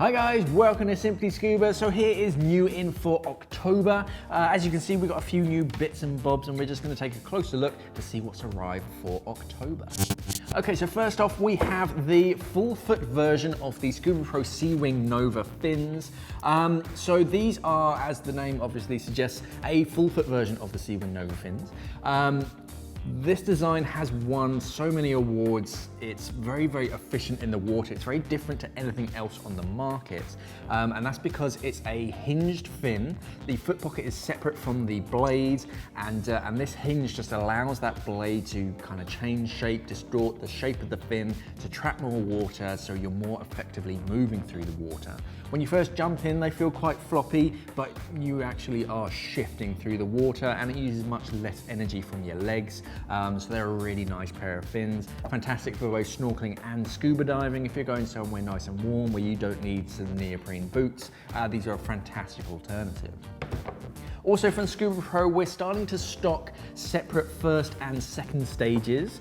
Hi guys, welcome to Simply Scuba. So here is new in for October. As you can see, we've got a few new bits and bobs and we're just going to take a closer look to see what's arrived for October. Okay, so first off, we have the full foot version of the Scubapro Sea-Wing Nova fins. So these are, as the name obviously suggests, a full foot version of the Sea-Wing Nova fins. This design has won so many awards. It's very, very efficient in the water. It's very different to anything else on the market. And that's because it's a hinged fin. The foot pocket is separate from the blade, and this hinge just allows that blade to kind of change shape, distort the shape of the fin to trap more water, so you're more effectively moving through the water. When you first jump in, they feel quite floppy, but you actually are shifting through the water and it uses much less energy from your legs. So they're a really nice pair of fins. Fantastic for both snorkeling and scuba diving. If you're going somewhere nice and warm where you don't need some neoprene boots, these are a fantastic alternative. Also from Scubapro, we're starting to stock separate first and second stages.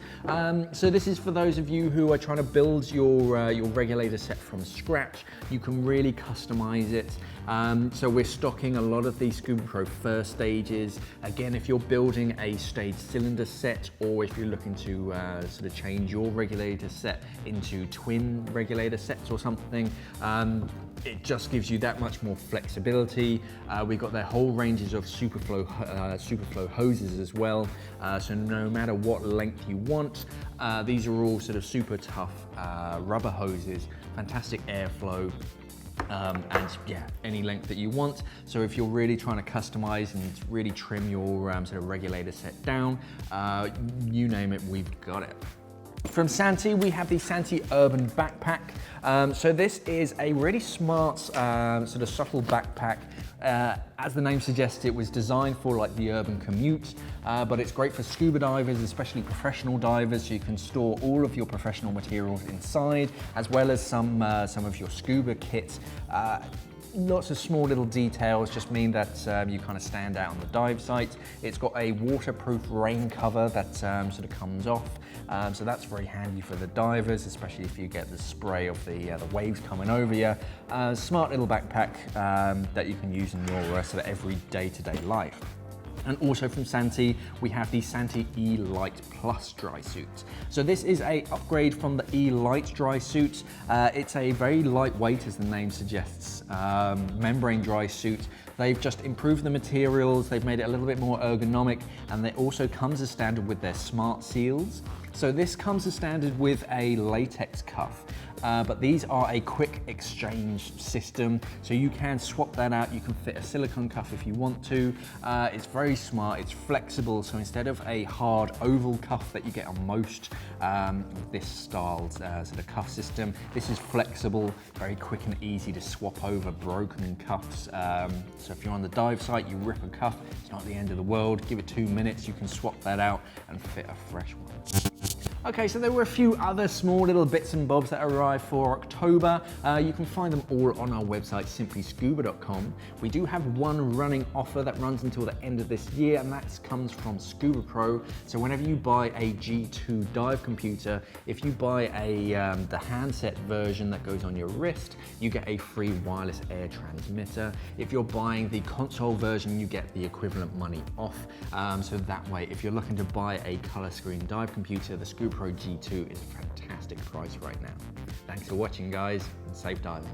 So this is for those of you who are trying to build your regulator set from scratch. You can really customize it. So we're stocking a lot of these Scubapro first stages. Again, if you're building a stage cylinder set, or if you're looking to sort of change your regulator set into twin regulator sets or something, it just gives you that much more flexibility. We've got their whole ranges of Superflow hoses as well. So no matter what length you want, these are all sort of super tough rubber hoses, fantastic airflow. And yeah, any length that you want. So if you're really trying to customize and really trim your sort of regulator set down, you name it, we've got it. From Santee, we have the Santi Urban backpack. So this is a really smart, sort of subtle backpack. As the name suggests, it was designed for like the urban commute, but it's great for scuba divers, especially professional divers. So you can store all of your professional materials inside, as well as some of your scuba kit. Lots of small little details just mean that you kind of stand out on the dive site. It's got a waterproof rain cover that sort of comes off, so that's very handy for the divers, especially if you get the spray of the waves coming over you. Smart little backpack that you can use in your sort of every day-to-day life. And also from Santee, we have the Santee E-Lite Plus dry suit. So this is a upgrade from the E-Lite dry suit. It's a very lightweight, as the name suggests, membrane dry suit. They've just improved the materials, they've made it a little bit more ergonomic, and it also comes as standard with their smart seals. So this comes as standard with a latex cuff, but these are a quick exchange system. So you can swap that out. You can fit a silicone cuff if you want to. It's very smart, it's flexible. So instead of a hard oval cuff that you get on most this styled sort of cuff system, this is flexible, very quick and easy to swap over broken cuffs. So if you're on the dive site, you rip a cuff, it's not the end of the world. Give it 2 minutes, you can swap that out and fit a fresh one. Okay, so there were a few other small little bits and bobs that arrived for October. You can find them all on our website, simplyscuba.com. We do have one running offer that runs until the end of this year, and that comes from Scubapro. So whenever you buy a G2 dive computer, if you buy the handset version that goes on your wrist, you get a free wireless air transmitter. If you're buying the console version, you get the equivalent money off. So that way, if you're looking to buy a color screen dive computer, the Scubapro G2 is a fantastic price right now. Thanks for watching, guys, and safe diving.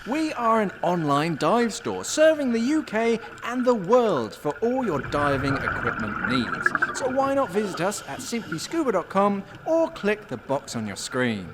We are an online dive store serving the UK and the world for all your diving equipment needs. So why not visit us at simplyscuba.com or click the box on your screen.